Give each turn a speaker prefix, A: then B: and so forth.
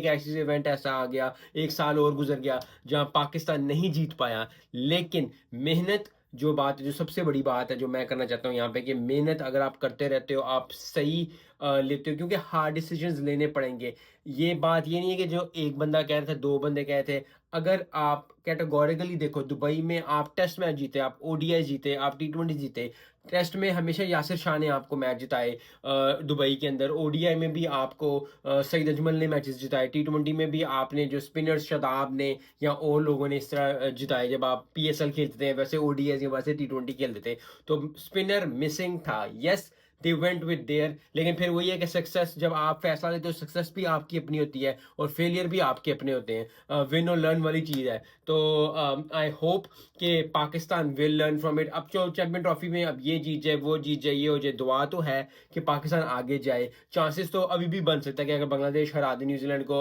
A: एक ऐसी इवेंट ऐसा आ गया, एक साल और गुजर गया जहां पाकिस्तान नहीं जीत पाया। लेकिन मेहनत जो बात है, जो सबसे बड़ी बात है जो मैं करना चाहता हूँ यहाँ पे, कि मेहनत अगर आप करते रहते हो, आप सही लेते हो, क्योंकि हार्ड डिसीजंस लेने पड़ेंगे। ये बात ये नहीं है कि जो एक बंदा कह रहा था, दो बंदे कहे थे। अगर आप कैटेगोरिकली देखो, दुबई में आप टेस्ट मैच जीते, आप ओडीआई जीते, आप टी20 जीते। टेस्ट में हमेशा यासिर शाह ने आपको मैच जिताए, दुबई के अंदर। ओडीआई में भी आपको सईद अजमल ने मैचेस जिताए। टी20 में भी आपने जो स्पिनर्स शदाब ने या और लोगों ने इस तरह जिताए। जब आप पीएसएल खेलते थे वैसे ओडीआई वैसे टी20 खेलते थे, तो स्पिनर मिसिंग था। Yes, they went with their, लेकिन फिर वही है कि सक्सेस जब आप फैसला लेते हो, सक्सेस भी आपकी अपनी होती है और फेलियर भी आपके अपने होते हैं। विन और लर्न वाली चीज है। तो आई होप कि Pakistan will learn from it. अब जो चैंपियन ट्रॉफी में अब ये जीत जाए, वो जीत जाए, ये हो जाए, दुआ तो है कि पाकिस्तान आगे जाए। चांसेस तो अभी भी बन सकता है कि अगर बांग्लादेश हरा दे न्यूजीलैंड को।